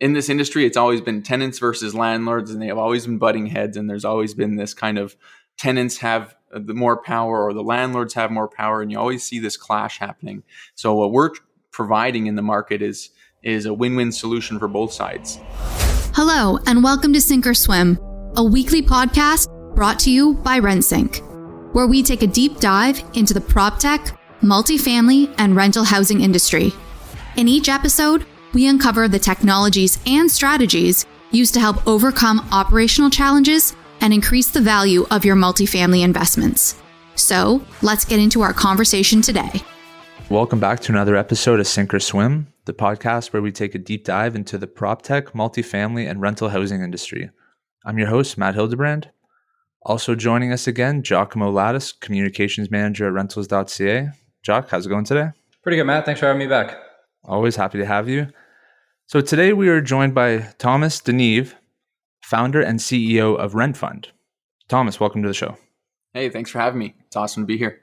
in this industry, it's always been tenants versus landlords, and they have always been butting heads. And there's always been this kind of tenants have the more power or the landlords have more power. And you always see this clash happening. So what we're providing in the market is a win-win solution for both sides. Hello, and welcome to Sink or Swim, a weekly podcast brought to you by RentSync, where we take a deep dive into the PropTech, multifamily, and rental housing industry. In each episode, we uncover the technologies and strategies used to help overcome operational challenges and increase the value of your multifamily investments. So, let's get into our conversation today. Welcome back to another episode of Sink or Swim, the podcast where we take a deep dive into the PropTech, multifamily, and rental housing industry. I'm your host, Matt Hildebrand. Also joining us again, Giacomo Lattis, Communications Manager at Rentals.ca. Jock, how's it going today? Pretty good, Matt. Thanks for having me back. Always happy to have you. So today we are joined by Thomas Deneve, founder and CEO of RentFund. Thomas, welcome to the show. Hey, thanks for having me. It's awesome to be here.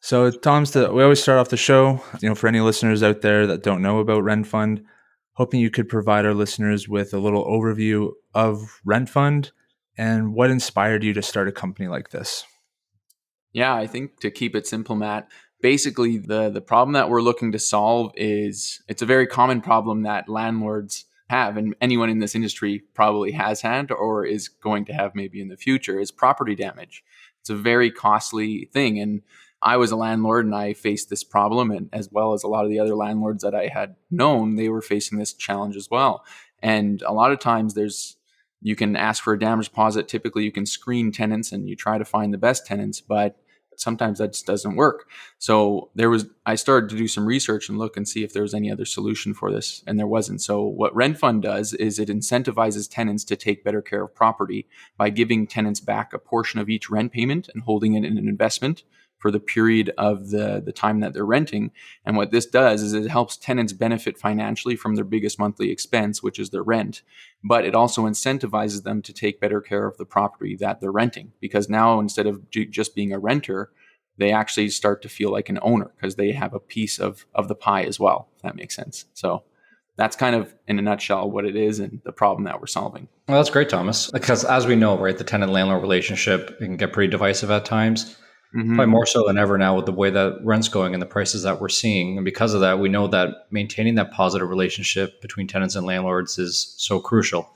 So Thomas, we always start off the show, for any listeners out there that don't know about RentFund, hoping you could provide our listeners with a little overview of RentFund and what inspired you to start a company like this. Yeah, I think to keep it simple, Matt, basically the problem that we're looking to solve is, it's a very common problem that landlords have, and anyone in this industry probably has had or is going to have maybe in the future, is property damage. It's a very costly thing. And I was a landlord and I faced this problem, and as well as a lot of the other landlords that I had known, they were facing this challenge as well. And a lot of times you can ask for a damage deposit. Typically you can screen tenants and you try to find the best tenants, but sometimes that just doesn't work. So I started to do some research and look and see if there was any other solution for this, and there wasn't. So what RentFund does is it incentivizes tenants to take better care of property by giving tenants back a portion of each rent payment and holding it in an investment for the period of the time that they're renting. And what this does is it helps tenants benefit financially from their biggest monthly expense, which is their rent. But it also incentivizes them to take better care of the property that they're renting, because now instead of just being a renter, they actually start to feel like an owner because they have a piece of the pie as well, if that makes sense. So that's kind of in a nutshell what it is and the problem that we're solving. Well, that's great, Thomas. Because as we know, right, the tenant-landlord relationship, it can get pretty divisive at times. Mm-hmm. Probably more so than ever now with the way that rent's going and the prices that we're seeing. And because of that, we know that maintaining that positive relationship between tenants and landlords is so crucial.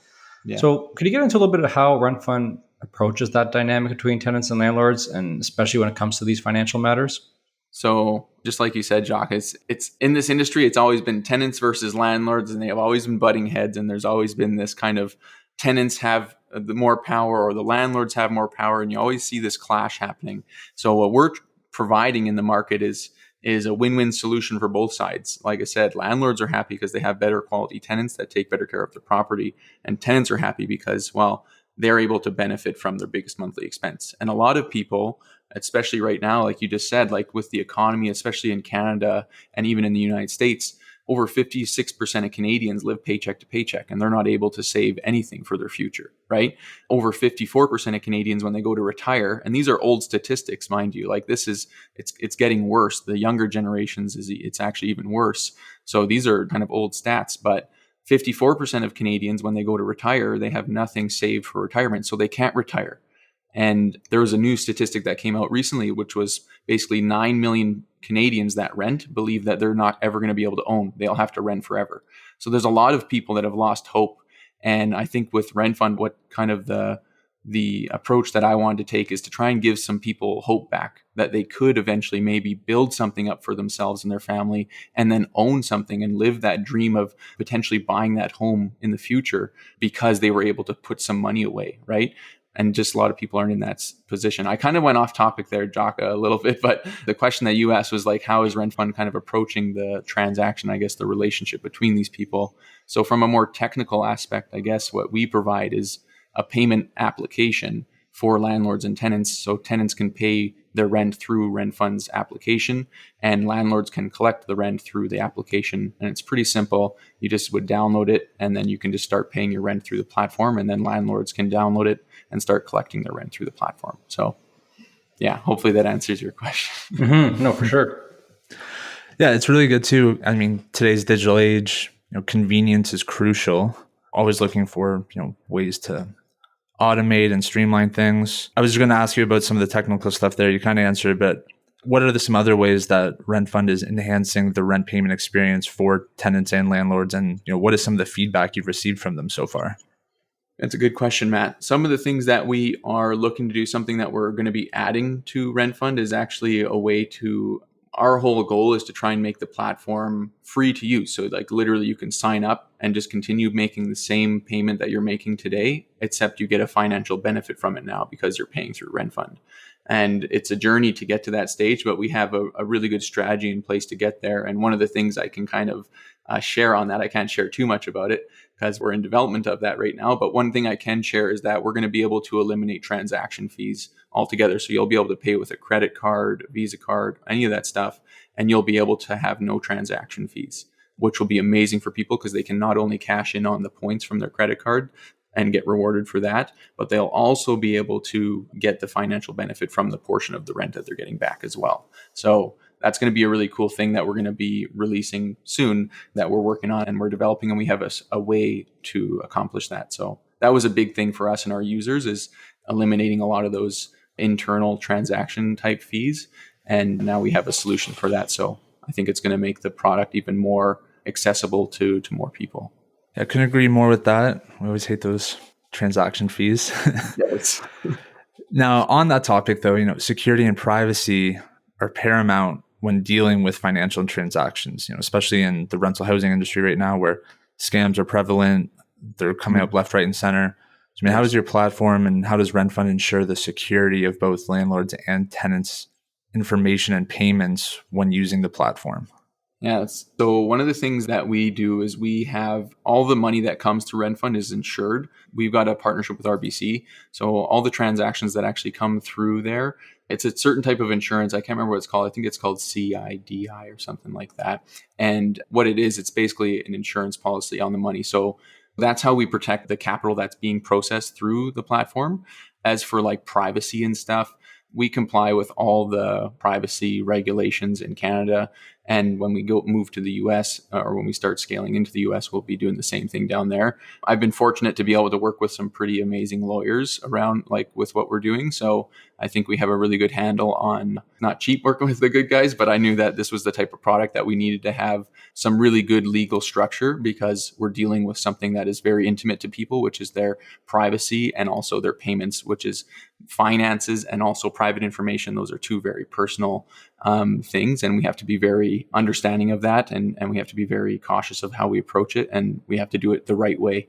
Yeah. So could you get into a little bit of how RentFund approaches that dynamic between tenants and landlords, and especially when it comes to these financial matters? So just like you said, Jacques, it's in this industry, it's always been tenants versus landlords, and they have always been butting heads. And there's always been this kind of tenants have the more power or the landlords have more power, and you always see this clash happening. So what we're providing in the market is a win-win solution for both sides. Like I said, landlords are happy because they have better quality tenants that take better care of their property, and tenants are happy because, well, they're able to benefit from their biggest monthly expense. And a lot of people, especially right now, like you just said, like with the economy, especially in Canada and even in the United States, over 56% of Canadians live paycheck to paycheck, and they're not able to save anything for their future, right? Over 54% of Canadians, when they go to retire, and these are old statistics, mind you, like it's getting worse. The younger generations, it's actually even worse. So these are kind of old stats, but 54% of Canadians, when they go to retire, they have nothing saved for retirement, so they can't retire. And there was a new statistic that came out recently, which was basically 9 million Canadians that rent believe that they're not ever going to be able to own. They'll have to rent forever. So there's a lot of people that have lost hope. And I think with RentFund, what kind of the approach that I wanted to take is to try and give some people hope back, that they could eventually maybe build something up for themselves and their family and then own something and live that dream of potentially buying that home in the future because they were able to put some money away, right? And just a lot of people aren't in that position. I kind of went off topic there, Jaka, a little bit, but the question that you asked was like, how is RentFund kind of approaching the transaction, I guess, the relationship between these people? So from a more technical aspect, I guess what we provide is a payment application for landlords and tenants. So tenants can pay their rent through RentFund's application, and landlords can collect the rent through the application. And it's pretty simple. You just would download it, and then you can just start paying your rent through the platform, and then landlords can download it and start collecting their rent through the platform. So yeah, hopefully that answers your question. Mm-hmm. No, for sure. Yeah, it's really good too. I mean, today's digital age, convenience is crucial. always looking for, ways to automate and streamline things. I was going to ask you about some of the technical stuff there. You kind of answered, but what are some other ways that RentFund is enhancing the rent payment experience for tenants and landlords? And what is some of the feedback you've received from them so far? That's a good question, Matt. Some of the things that we are looking to do, something that we're going to be adding to RentFund is actually a way to, our whole goal is to try and make the platform free to use. So like literally you can sign up and just continue making the same payment that you're making today, except you get a financial benefit from it now because you're paying through RentFund. And it's a journey to get to that stage, but we have a really good strategy in place to get there. And one of the things I can kind of share on that, I can't share too much about it because we're in development of that right now. But one thing I can share is that we're going to be able to eliminate transaction fees altogether. So you'll be able to pay with a credit card, Visa card, any of that stuff, and you'll be able to have no transaction fees, which will be amazing for people because they can not only cash in on the points from their credit card and get rewarded for that, but they'll also be able to get the financial benefit from the portion of the rent that they're getting back as well. So that's going to be a really cool thing that we're going to be releasing soon that we're working on and we're developing, and we have a way to accomplish that. So that was a big thing for us and our users, is eliminating a lot of those internal transaction type fees. And now we have a solution for that. So I think it's going to make the product even more accessible to more people. I couldn't agree more with that. We always hate those transaction fees. Yes. Now, on that topic, though, security and privacy are paramount when dealing with financial transactions, especially in the rental housing industry right now where scams are prevalent. They're coming up left, right, and center. So, how is your platform and how does RentFund ensure the security of both landlords and tenants' information and payments when using the platform? Yeah. So one of the things that we do is we have all the money that comes to RentFund is insured. We've got a partnership with RBC. So all the transactions that actually come through there, it's a certain type of insurance. I can't remember what it's called. I think it's called CIDI or something like that. And what it is, it's basically an insurance policy on the money. So that's how we protect the capital that's being processed through the platform. As for like privacy and stuff, we comply with all the privacy regulations in Canada. And when we move to the US, or when we start scaling into the US, we'll be doing the same thing down there. I've been fortunate to be able to work with some pretty amazing lawyers around with what we're doing. So I think we have a really good handle on not cheap working with the good guys, but I knew that this was the type of product that we needed to have some really good legal structure because we're dealing with something that is very intimate to people, which is their privacy and also their payments, which is finances and also private information. Those are two very personal things. And we have to be very understanding of that. And we have to be very cautious of how we approach it. And we have to do it the right way.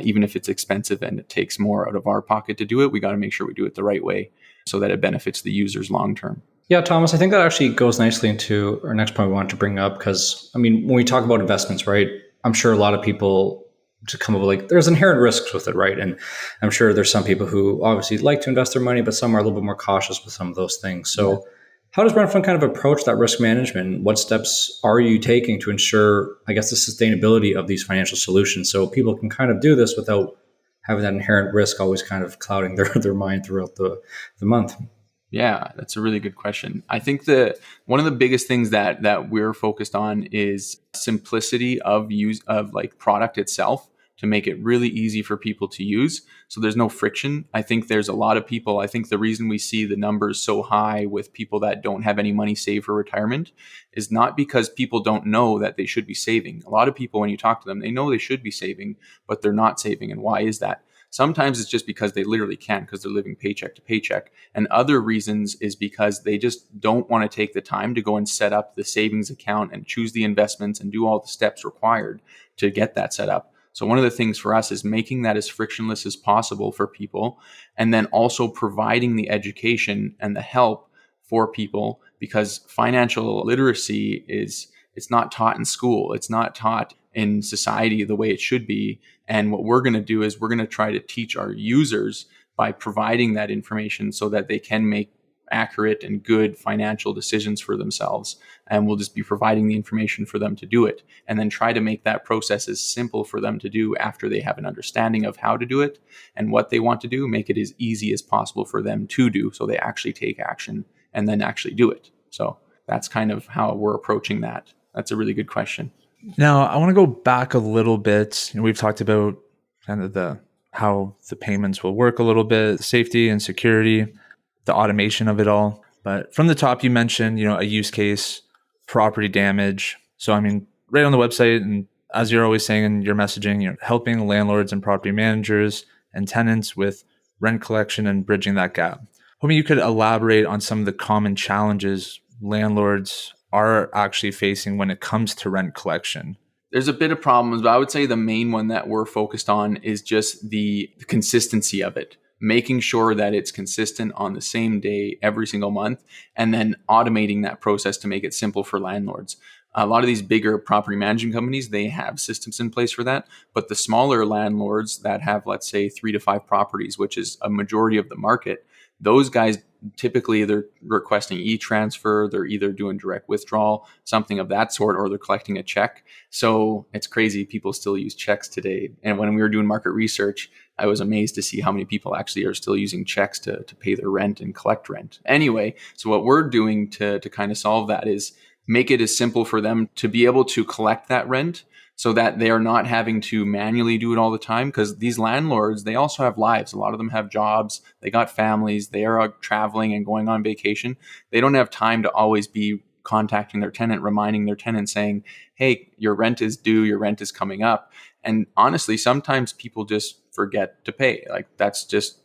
Even if it's expensive and it takes more out of our pocket to do it, we got to make sure we do it the right way so that it benefits the users long term. Yeah, Thomas, I think that actually goes nicely into our next point we want to bring up because, when we talk about investments, right, I'm sure a lot of people to come up with there's inherent risks with it, right? And I'm sure there's some people who obviously like to invest their money, but some are a little bit more cautious with some of those things. So how does RentFund kind of approach that risk management? What steps are you taking to ensure, the sustainability of these financial solutions so people can kind of do this without having that inherent risk always kind of clouding their mind throughout the month? Yeah, that's a really good question. I think that one of the biggest things that we're focused on is simplicity of use of product itself to make it really easy for people to use. So there's no friction. I think there's a lot of people. I think the reason we see the numbers so high with people that don't have any money saved for retirement is not because people don't know that they should be saving. A lot of people, when you talk to them, they know they should be saving, but they're not saving. And why is that? Sometimes it's just because they literally can't because they're living paycheck to paycheck. And other reasons is because they just don't want to take the time to go and set up the savings account and choose the investments and do all the steps required to get that set up. So one of the things for us is making that as frictionless as possible for people, and then also providing the education and the help for people, because financial literacy it's not taught in school. It's not taught in society the way it should be. And what we're going to do is we're going to try to teach our users by providing that information so that they can make accurate and good financial decisions for themselves. And we'll just be providing the information for them to do it, and then try to make that process as simple for them to do after they have an understanding of how to do it and what they want to do, make it as easy as possible for them to do so they actually take action and then actually do it. So that's kind of how we're approaching that. That's a really good question. Now, I want to go back a little bit. We've talked about kind of how the payments will work a little bit, safety and security, the automation of it all. But from the top, you mentioned, a use case, property damage. So, right on the website, and as you're always saying in your messaging, helping landlords and property managers and tenants with rent collection and bridging that gap. Hoping you could elaborate on some of the common challenges landlords are actually facing when it comes to rent collection. There's a bit of problems, but I would say the main one that we're focused on is just the consistency of it, making sure that it's consistent on the same day every single month, and then automating that process to make it simple for landlords. A lot of these bigger property management companies, they have systems in place for that. But the smaller landlords that have, let's say, 3 to 5 properties, which is a majority of the market, those guys typically they're requesting e-transfer, they're either doing direct withdrawal, something of that sort, or they're collecting a check. So it's crazy. People still use checks today. And when we were doing market research, I was amazed to see how many people actually are still using checks to pay their rent and collect rent. Anyway, so what we're doing to kind of solve that is make it as simple for them to be able to collect that rent so that they are not having to manually do it all the time. Because these landlords, they also have lives. A lot of them have jobs. They got families. They are traveling and going on vacation. They don't have time to always be contacting their tenant, reminding their tenant saying, hey, your rent is due, your rent is coming up. And honestly, sometimes people just forget to pay. Like it's just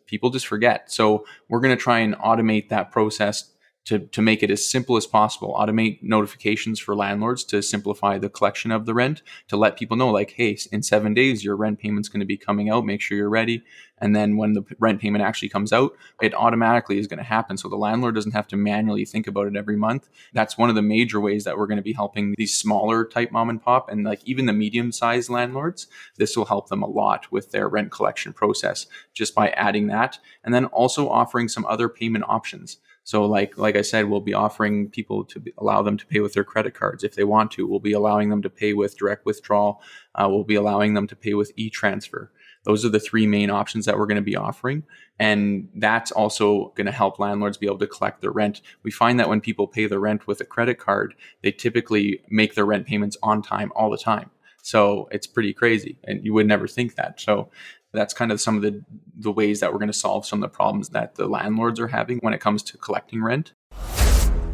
people just forget. So we're going to try and automate that process to make it as simple as possible, automate notifications for landlords to simplify the collection of the rent, to let people know like, hey, in 7 days, your rent payment's going to be coming out. Make sure you're ready. And then when the rent payment actually comes out, it automatically is going to happen. So the landlord doesn't have to manually think about it every month. That's one of the major ways that we're going to be helping these smaller type mom and pop and like even the medium sized landlords. This will help them a lot with their rent collection process just by adding that. And then also offering some other payment options. So like I said, we'll be offering people to allow them to pay with their credit cards if they want to. We'll be allowing them to pay with direct withdrawal. We'll be allowing them to pay with e-transfer. Those are the 3 main options that we're going to be offering. And that's also going to help landlords be able to collect their rent. We find that when people pay their rent with a credit card, they typically make their rent payments on time all the time. So it's pretty crazy. And you would never think that. So that's kind of some of the ways that we're going to solve some of the problems that the landlords are having when it comes to collecting rent.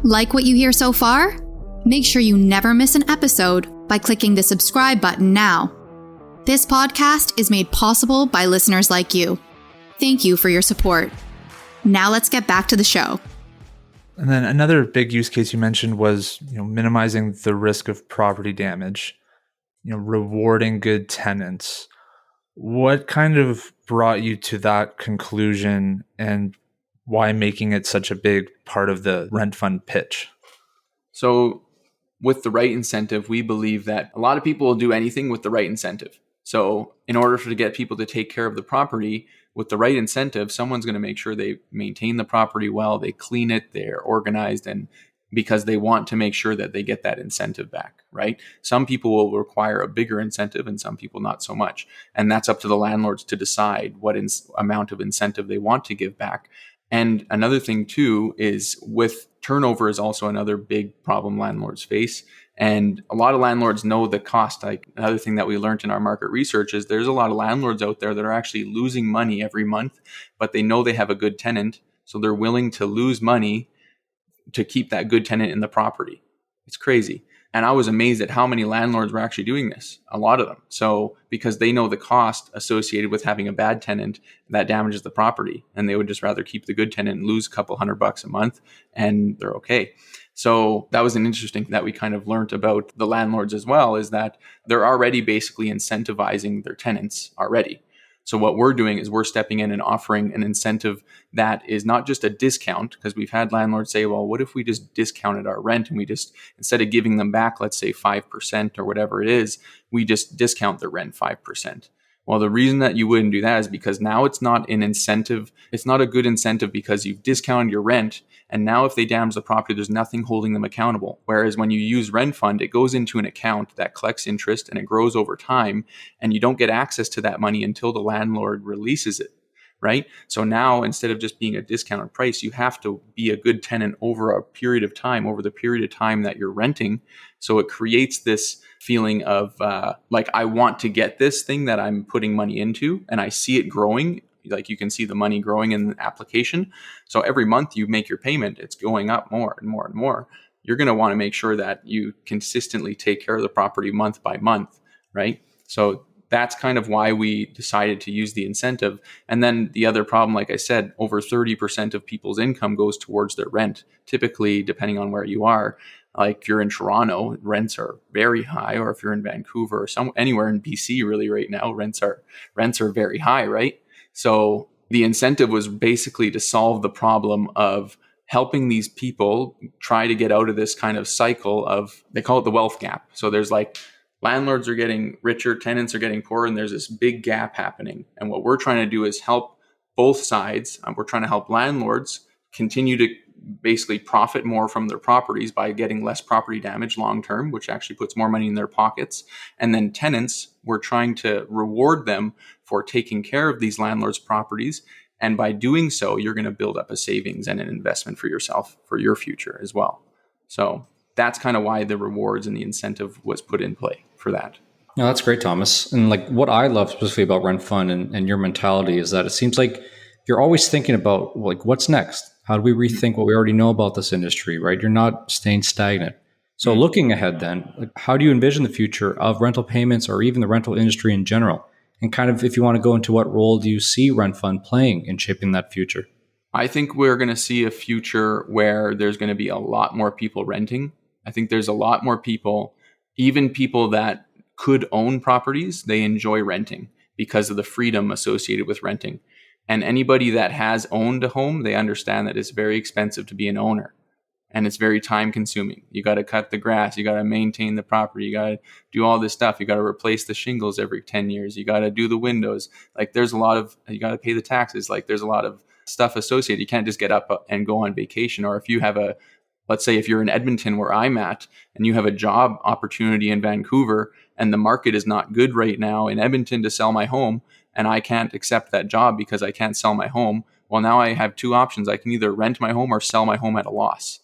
Like what you hear so far? Make sure you never miss an episode by clicking the subscribe button now. This podcast is made possible by listeners like you. Thank you for your support. Now let's get back to the show. And then another big use case you mentioned was, minimizing the risk of property damage, rewarding good tenants. What kind of brought you to that conclusion and why making it such a big part of the RentFund pitch? So with the right incentive, we believe that a lot of people will do anything with the right incentive. So in order to get people to take care of the property with the right incentive, someone's going to make sure they maintain the property well, they clean it, they're organized, and because they want to make sure that they get that incentive back, right? Some people will require a bigger incentive and some people not so much. And that's up to the landlords to decide what amount of incentive they want to give back. And another thing too is with turnover is also another big problem landlords face. And a lot of landlords know the cost. Like another thing that we learned in our market research is there's a lot of landlords out there that are actually losing money every month, but they know they have a good tenant. So they're willing to lose money to keep that good tenant in the property. It's crazy. And I was amazed at how many landlords were actually doing this, a lot of them. So because they know the cost associated with having a bad tenant that damages the property, and they would just rather keep the good tenant and lose a couple $100 a month and they're okay. So that was an interesting thing that we kind of learned about the landlords as well, is that they're already basically incentivizing their tenants already. So what we're doing is we're stepping in and offering an incentive that is not just a discount, because we've had landlords say, well, what if we just discounted our rent and we just, instead of giving them back, let's say 5% or whatever it is, we just discount the rent 5%. Well, the reason that you wouldn't do that is because now it's not an incentive. It's not a good incentive because you've discounted your rent. And now if they damage the property, there's nothing holding them accountable. Whereas when you use RentFund, it goes into an account that collects interest and it grows over time. And you don't get access to that money until the landlord releases it. right? So now instead of just being a discounted price, you have to be a good tenant over a period of time, over the period of time that you're renting. So it creates this feeling of like, I want to get this thing that I'm putting money into, and I see it growing. Like you can see the money growing in the application. So every month you make your payment, it's going up more and more and more. You're going to want to make sure that you consistently take care of the property month by month, right? So that's kind of why we decided to use the incentive. And then the other problem, like I said, over 30% of people's income goes towards their rent. Typically, depending on where you are, like if you're in Toronto, rents are very high, or if you're in Vancouver or anywhere in BC, really right now, rents are very high, right? So the incentive was basically to solve the problem of helping these people try to get out of this kind of cycle of, they call it the wealth gap. So there's like, landlords are getting richer, tenants are getting poorer, and there's this big gap happening. And what we're trying to do is help both sides. We're trying to help landlords continue to basically profit more from their properties by getting less property damage long term, which actually puts more money in their pockets. And then tenants, we're trying to reward them for taking care of these landlords' properties. And by doing so, you're going to build up a savings and an investment for yourself, for your future as well. So that's kind of why the rewards and the incentive was put in play for that. No, that's great, Thomas. And like what I love specifically about RentFund and your mentality is that it seems like you're always thinking about like what's next. How do we rethink what we already know about this industry, right? You're not staying stagnant. So looking ahead then, like, how do you envision the future of rental payments or even the rental industry in general? And kind of if you want to go into what role do you see RentFund playing in shaping that future? I think we're going to see a future where there's going to be a lot more people renting. I think there's a lot more people, even people that could own properties, they enjoy renting because of the freedom associated with renting. And anybody that has owned a home, they understand that it's very expensive to be an owner and it's very time consuming. You got to cut the grass, you got to maintain the property, you got to do all this stuff. You got to replace the shingles every 10 years. You got to do the windows. Like there's a lot of, you got to pay the taxes. Like there's a lot of stuff associated. You can't just get up and go on vacation. Or if you have let's say if you're in Edmonton where I'm at and you have a job opportunity in Vancouver and the market is not good right now in Edmonton to sell my home, and I can't accept that job because I can't sell my home. Well, now I have two options. I can either rent my home or sell my home at a loss,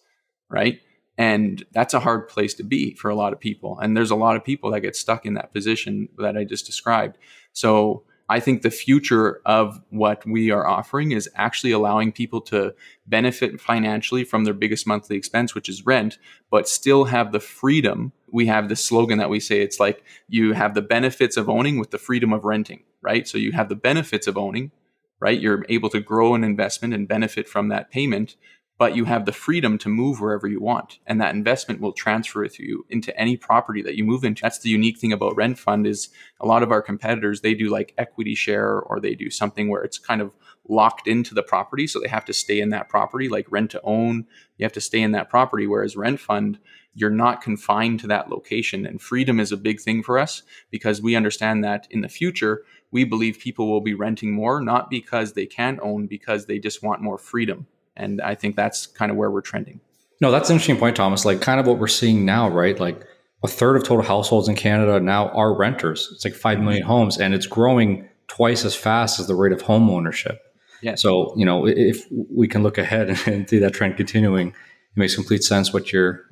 right? And that's a hard place to be for a lot of people. And there's a lot of people that get stuck in that position that I just described. So I think the future of what we are offering is actually allowing people to benefit financially from their biggest monthly expense, which is rent, but still have the freedom. We have this slogan that we say, it's like you have the benefits of owning with the freedom of renting, right? So you have the benefits of owning, right? You're able to grow an investment and benefit from that payment, but you have the freedom to move wherever you want. And that investment will transfer with you into any property that you move into. That's the unique thing about RentFund is a lot of our competitors, they do like equity share, or they do something where it's kind of locked into the property. So they have to stay in that property, like rent to own. You have to stay in that property. Whereas RentFund, you're not confined to that location. And freedom is a big thing for us because we understand that in the future, we believe people will be renting more, not because they can't own, because they just want more freedom. And I think that's kind of where we're trending. No, that's an interesting point, Thomas. Like kind of what we're seeing now, right? Like a third of total households in Canada now are renters. It's like 5 million homes, and it's growing twice as fast as the rate of home ownership. Yeah. So, if we can look ahead and see that trend continuing, it makes complete sense what you're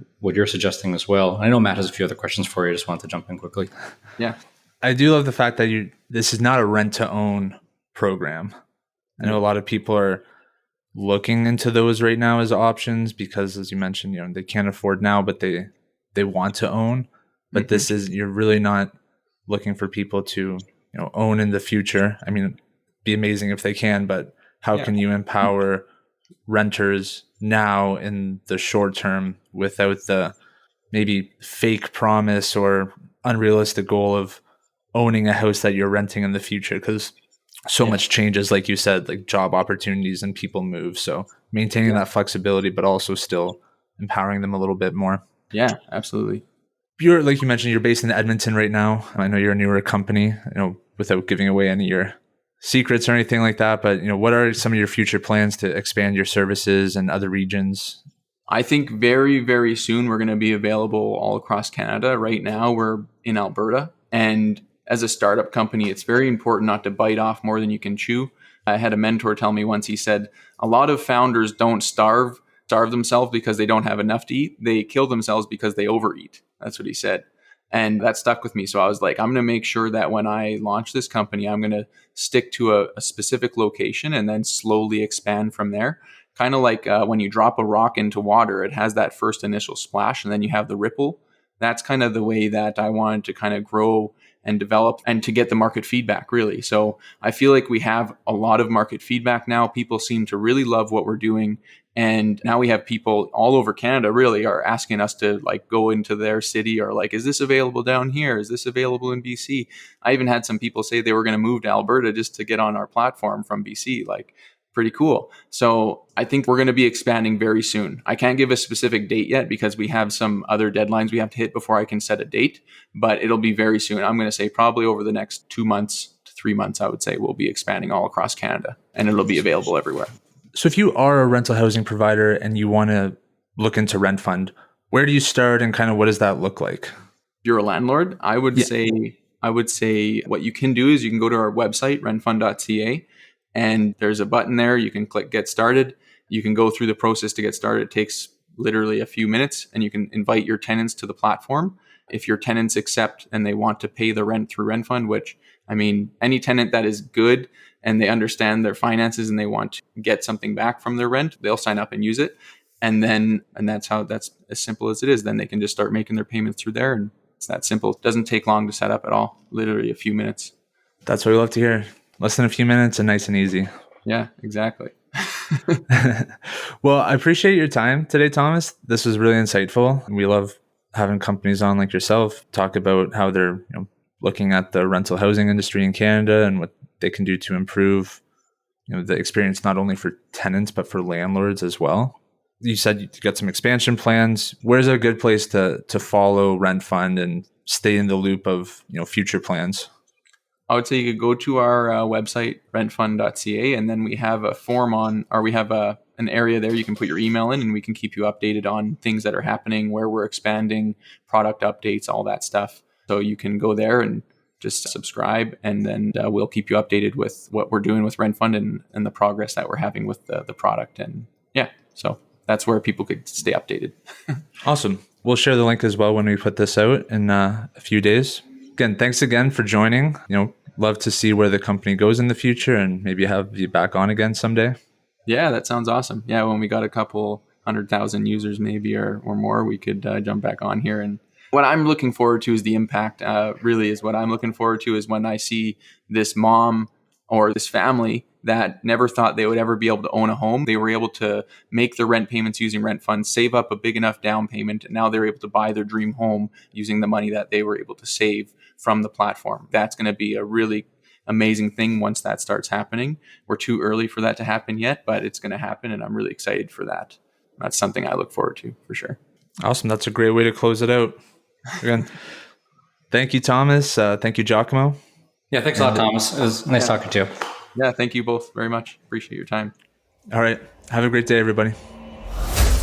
suggesting as well. I know Matt has a few other questions for you. I just wanted to jump in quickly. Yeah. I do love the fact that this is not a rent to own program. I know a lot of people are looking into those right now as options because, as you mentioned, they can't afford now, but they want to own. But this is, you're really not looking for people to own in the future. I mean, it'd be amazing if they can, but how can you empower renters now in the short term without the maybe fake promise or unrealistic goal of owning a house that you're renting in the future? Because so much changes, like you said, like job opportunities and people move. So maintaining that flexibility, but also still empowering them a little bit more. Yeah, absolutely. You're, like you mentioned, you're based in Edmonton right now. I know you're a newer company, without giving away any of your secrets or anything like that. But, what are some of your future plans to expand your services in other regions? I think very, very soon we're going to be available all across Canada. Right now we're in Alberta, and as a startup company, it's very important not to bite off more than you can chew. I had a mentor tell me once, he said, a lot of founders don't starve themselves because they don't have enough to eat. They kill themselves because they overeat. That's what he said. And that stuck with me. So I was like, I'm going to make sure that when I launch this company, I'm going to stick to a specific location and then slowly expand from there. Kind of like when you drop a rock into water, it has that first initial splash and then you have the ripple. That's kind of the way that I wanted to kind of grow and develop and to get the market feedback, really. So I feel like we have a lot of market feedback now. People seem to really love what we're doing. And now we have people all over Canada really are asking us to like go into their city or like, is this available down here? Is this available in BC? I even had some people say they were going to move to Alberta just to get on our platform from BC. Like, pretty cool. So I think we're going to be expanding very soon. I can't give a specific date yet because we have some other deadlines we have to hit before I can set a date, but it'll be very soon. I'm going to say probably over the next 2 months to 3 months, I would say we'll be expanding all across Canada and it'll be available everywhere. So if you are a rental housing provider and you want to look into RentFund, where do you start and kind of what does that look like? If you're a landlord, I would say what you can do is you can go to our website, rentfund.ca, and there's a button there. You can click Get Started. You can go through the process to get started. It takes literally a few minutes, and you can invite your tenants to the platform. If your tenants accept and they want to pay the rent through RentFund, which, I mean, any tenant that is good and they understand their finances and they want to get something back from their rent, they'll sign up and use it. And that's as simple as it is. Then they can just start making their payments through there. And it's that simple. It doesn't take long to set up at all. Literally a few minutes. That's what we love to hear. Less than a few minutes and nice and easy. Yeah, exactly. Well, I appreciate your time today, Thomas. This was really insightful. We love having companies on like yourself talk about how they're looking at the rental housing industry in Canada and what they can do to improve the experience not only for tenants but for landlords as well. You said you got some expansion plans. Where's a good place to follow RentFund and stay in the loop of future plans? I would say you could go to our website, rentfund.ca, and then we have a form we have an area there you can put your email in and we can keep you updated on things that are happening, where we're expanding, product updates, all that stuff. So you can go there and just subscribe, and then we'll keep you updated with what we're doing with RentFund and the progress that we're having with the product. And yeah, so that's where people could stay updated. Awesome. We'll share the link as well when we put this out in a few days. Again, thanks again for joining. Love to see where the company goes in the future and maybe have you back on again someday. Yeah, that sounds awesome. Yeah, when we got a couple 100,000 users maybe or more, we could jump back on here. And what I'm looking forward to is the impact, really is what I'm looking forward to is when I see this mom or this family that never thought they would ever be able to own a home. They were able to make their rent payments using RentFund, save up a big enough down payment, and now they're able to buy their dream home using the money that they were able to save from the platform. That's going to be a really amazing thing once that starts happening. We're too early for that to happen yet, but it's going to happen, and I'm really excited for that. That's something I look forward to for sure. Awesome. That's a great way to close it out. Again, thank you, Thomas. Thank you, Giacomo. Yeah, thanks a lot, Thomas. It was nice talking to you. Yeah, thank you both very much. Appreciate your time. All right. Have a great day, everybody.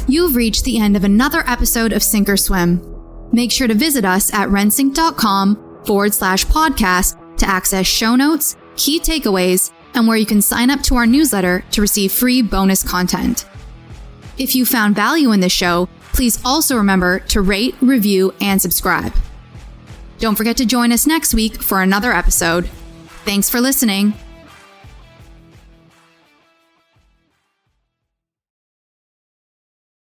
You've reached the end of another episode of Sink or Swim. Make sure to visit us at rentsync.com/podcast to access show notes, key takeaways, and where you can sign up to our newsletter to receive free bonus content. If you found value in this show, please also remember to rate, review, and subscribe. Don't forget to join us next week for another episode. Thanks for listening.